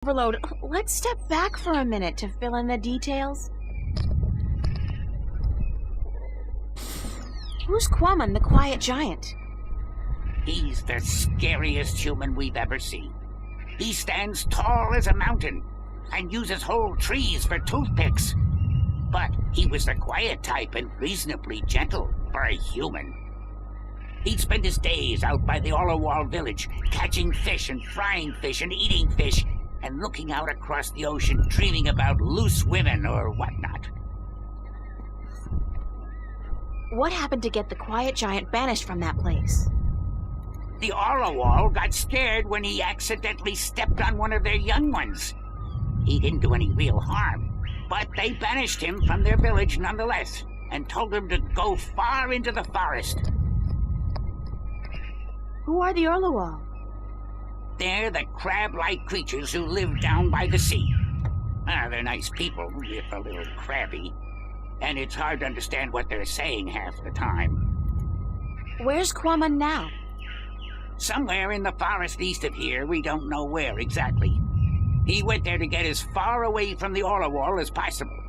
Overload. Let's step back for a minute to fill in the details. Who's Quamon, the quiet giant? He's the scariest human we've ever seen. He stands tall as a mountain and uses whole trees for toothpicks. But he was the quiet type and reasonably gentle for a human. He'd spend his days out by the Orlowall village, catching fish and frying fish and eating fish, and looking out across the ocean, dreaming about loose women or whatnot. What happened to get the quiet giant banished from that place? The Orlowall got scared when he accidentally stepped on one of their young ones. He didn't do any real harm, but they banished him from their village nonetheless, and told him to go far into the forest. Who are the Orlowall? They're the crab-like creatures who live down by the sea. They're nice people, if a little crabby. And it's hard to understand what they're saying half the time. Where's Quamon now? Somewhere in the forest east of here, we don't know where exactly. He went there to get as far away from the Orlowall as possible.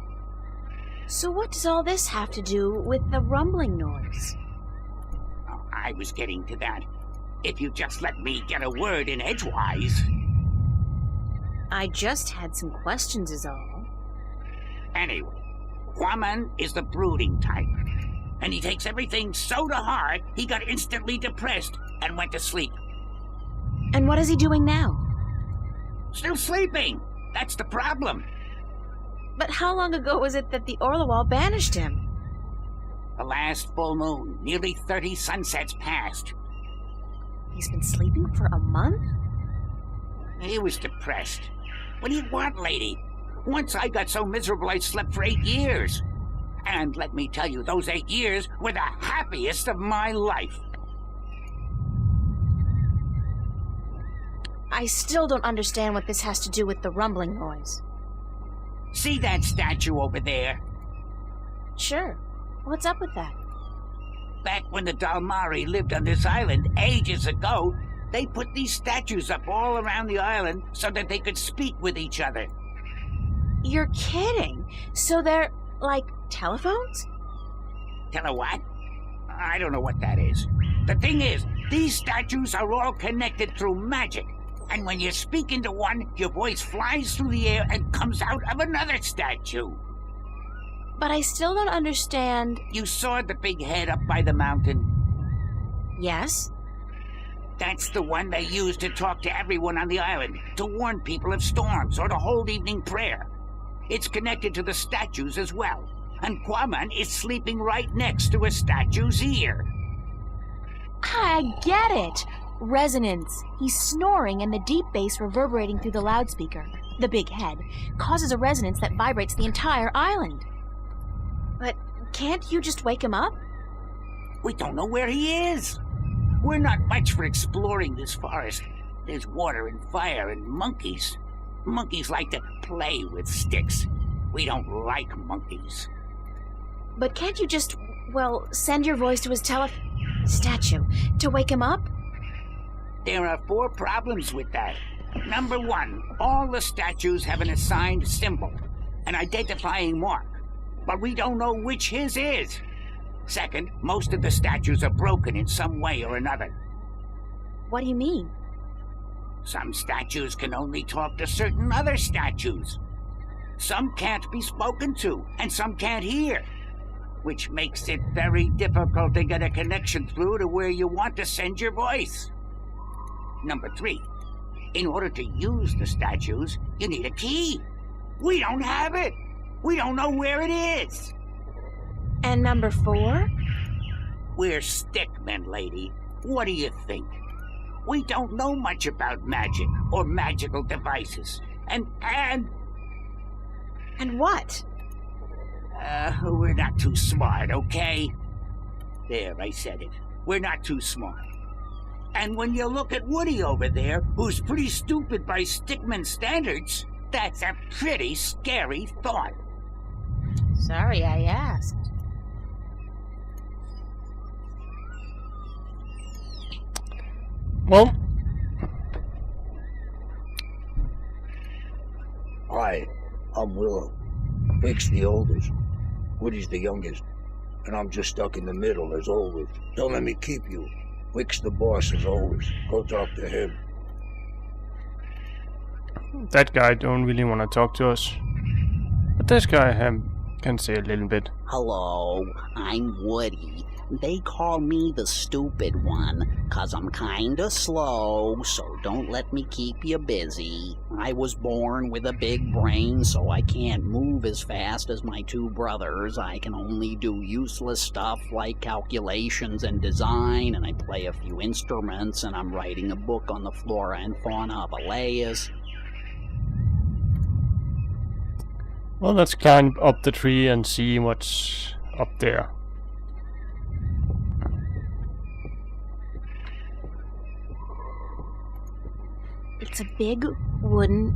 So what does all this have to do with the rumbling noise? Oh, I was getting to that. If you just let me get a word in edgewise. I just had some questions is all. Anyway, Quamon is the brooding type. And he takes everything so to heart, he got instantly depressed and went to sleep. And what is he doing now? Still sleeping. That's the problem. But how long ago was it that the Orlowall banished him? The last full moon, nearly 30 sunsets passed. He's been sleeping for a month? He was depressed. What do you want, lady? Once I got so miserable I slept for 8 years. And let me tell you, those 8 years were the happiest of my life. I still don't understand what this has to do with the rumbling noise. See that statue over there? Sure. What's up with that? Back when the Dalmari lived on this island ages ago, they put these statues up all around the island so that they could speak with each other. You're kidding? So they're, like, telephones? Tell her what? I don't know what that is. The thing is, these statues are all connected through magic. And when you speak into one, your voice flies through the air and comes out of another statue. But I still don't understand... You saw the big head up by the mountain? Yes? That's the one they use to talk to everyone on the island, to warn people of storms or to hold evening prayer. It's connected to the statues as well, and Quamon is sleeping right next to a statue's ear. I get it! Resonance. He's snoring and the deep bass reverberating through the loudspeaker, the big head, causes a resonance that vibrates the entire island. But can't you just wake him up? We don't know where he is. We're not much for exploring this forest. There's water and fire and monkeys. Monkeys like to play with sticks. We don't like monkeys. But can't you just, well, send your voice to his statue to wake him up? There are 4 problems with that. Number 1, all the statues have an assigned symbol, an identifying mark, but we don't know which his is. Second, most of the statues are broken in some way or another. What do you mean? Some statues can only talk to certain other statues. Some can't be spoken to, and some can't hear, which makes it very difficult to get a connection through to where you want to send your voice. Number 3, in order to use the statues, you need a key. We don't have it. We don't know where it is. And number 4? We're stickmen, lady. What do you think? We don't know much about magic or magical devices. And what? We're not too smart, okay? There, I said it. We're not too smart. And when you look at Woody over there, who's pretty stupid by stickman standards, that's a pretty scary thought. Sorry I asked. Well, Hi, I'm Willow. Vic the oldest. Woody's the youngest. And I'm just stuck in the middle, as always. Don't let me keep you. Vic's the boss, as always. Go talk to him. That guy don't really want to talk to us. But this guy can say a little bit. Hello, I'm Woody. They call me the stupid one, 'cause I'm kinda slow, so don't let me keep you busy. I was born with a big brain, so I can't move as fast as my two brothers. I can only do useless stuff like calculations and design, and I play a few instruments, and I'm writing a book on the flora and fauna of Elias. Well, let's climb up the tree and see what's up there. It's a big wooden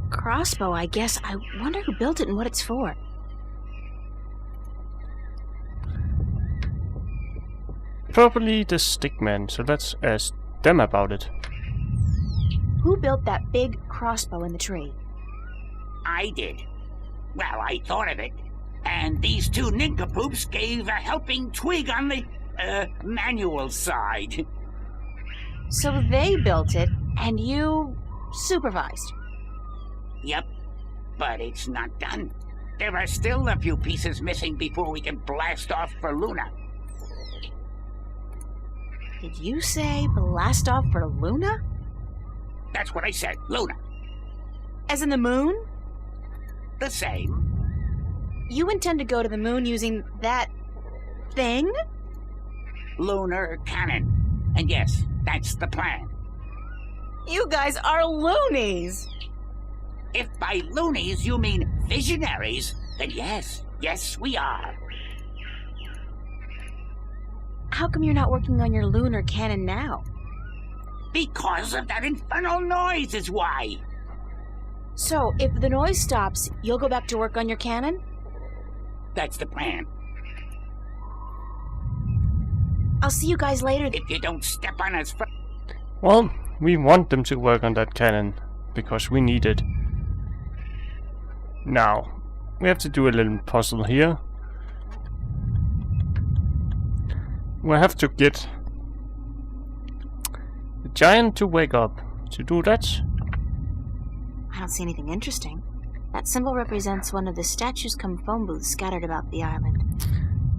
crossbow, I guess. I wonder who built it and what it's for. Probably the stickman, so let's ask them about it. Who built that big crossbow in the tree? I did. Well, I thought of it. And these two nincompoops gave a helping twig on the, manual side. So they built it, and you supervised. Yep, but it's not done. There are still a few pieces missing before we can blast off for Luna. Did you say blast off for Luna? That's what I said, Luna. As in the moon? The same. You intend to go to the moon using that thing? Lunar cannon. And yes, that's the plan. You guys are loonies! If by loonies you mean visionaries, then yes, we are. How come you're not working on your lunar cannon now? Because of that infernal noise is why. So, if the noise stops, you'll go back to work on your cannon? That's the plan. I'll see you guys later. If you don't step on us first. Well, we want them to work on that cannon, because we need it. Now, we have to do a little puzzle here. We have to get the giant to wake up. To do that, I don't see anything interesting. That symbol represents one of the statues cum phone booths scattered about the island.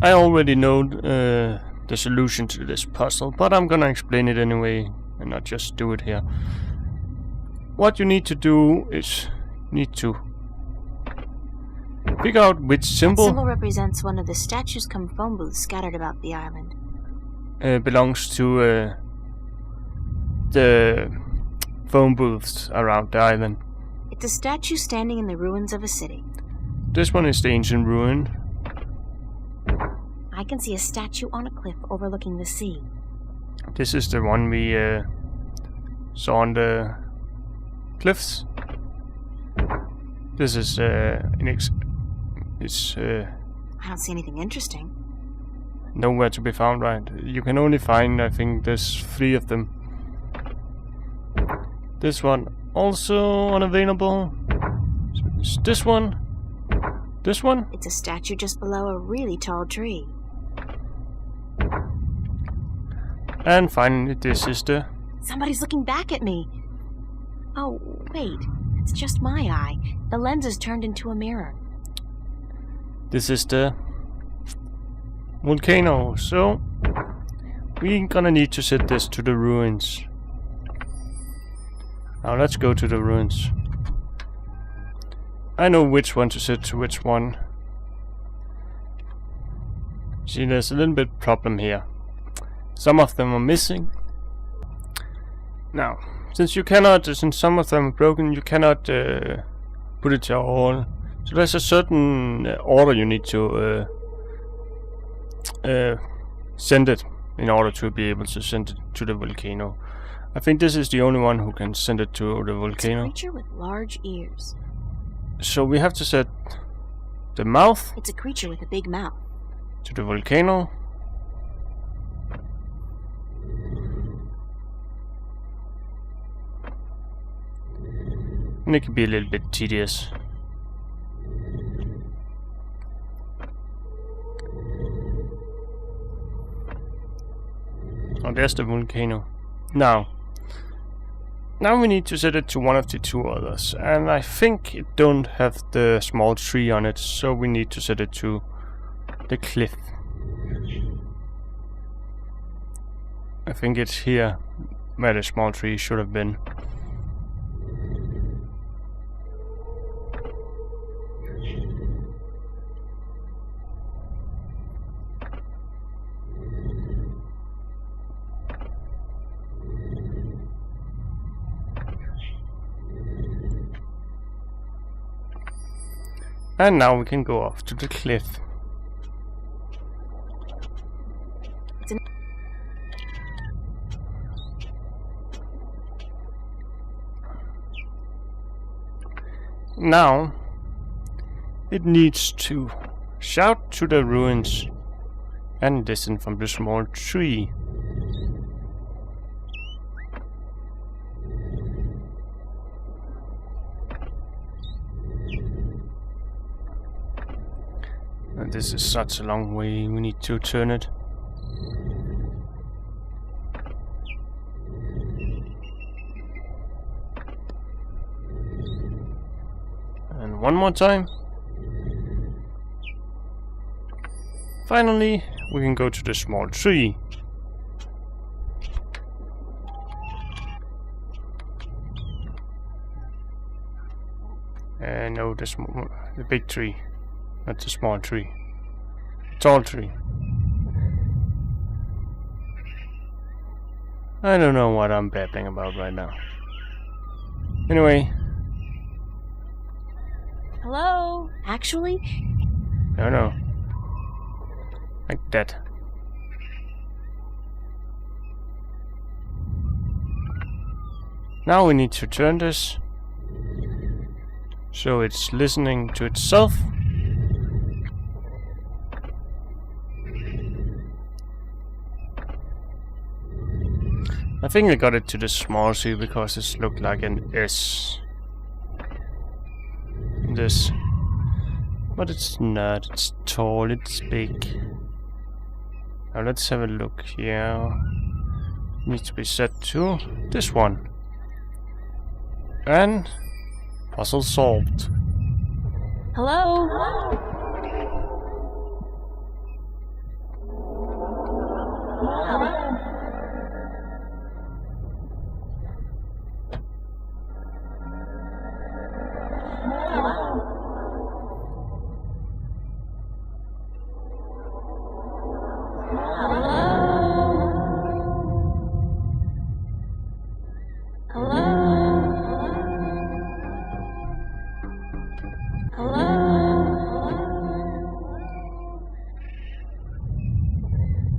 I already know the solution to this puzzle, but I'm gonna explain it anyway and not just do it here. What you need to do is figure out which symbol, That symbol represents one of the statues cum phone booths scattered about the island. belongs to the phone booths around the island. It's a statue standing in the ruins of a city. This one is the ancient ruin. I can see a statue on a cliff overlooking the sea. This is the one we saw on the cliffs. This is I don't see anything interesting. nowhere to be found, right? You can only find, I think, there's 3 of them. This one also unavailable. So it's this one. This one. It's a statue just below a really tall tree. And finally, this is the... Somebody's looking back at me. Oh, wait. It's just my eye. The lens is turned into a mirror. This is the volcano. So we're gonna need to set this to the ruins. Now let's go to the ruins. I know which one to set to which one. See, there's a little bit problem here. Some of them are missing. Now, since some of them are broken, you cannot put it to all. So there's a certain order you need to send it in order to be able to send it to the volcano. I think this is the only one who can send it to the volcano. It's a creature with large ears. So we have to set the mouth It's a creature with a big mouth. to the volcano. And it can be a little bit tedious. Oh, there's the volcano. Now we need to set it to one of the two others. And I think it don't have the small tree on it, so we need to set it to the cliff. I think it's here where the small tree should have been. And now we can go off to the cliff. Now it needs to shout to the ruins and listen from the small tree. And this is such a long way, we need to turn it. And one more time. Finally, we can go to the small tree. No, the big tree. Not the small tree. Tall tree. I don't know what I'm babbling about right now. Anyway. Hello? Actually? No. Like that. Now we need to turn this so it's listening to itself. I think I got it to the small C because it looked like an S. This. But it's not. It's tall, it's big. Now let's have a look here. Needs to be set to this one. And puzzle solved. Hello?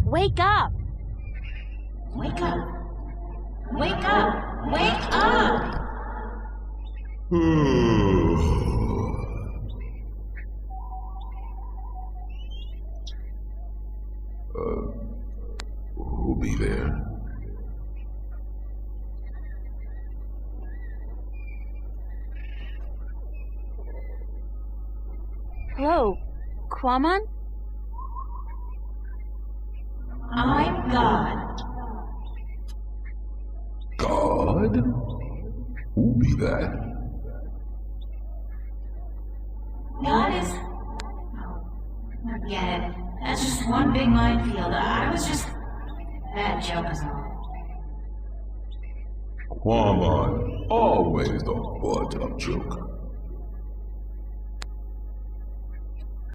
Wake up! Wake up! Wake up! Wake up! Who'll be there? Hello, Quamon? I'm God. God? Who'll be that? God is... Oh, forget it. That's just one big minefield. I was just... That joke is all. Quamon, always the butt of joke.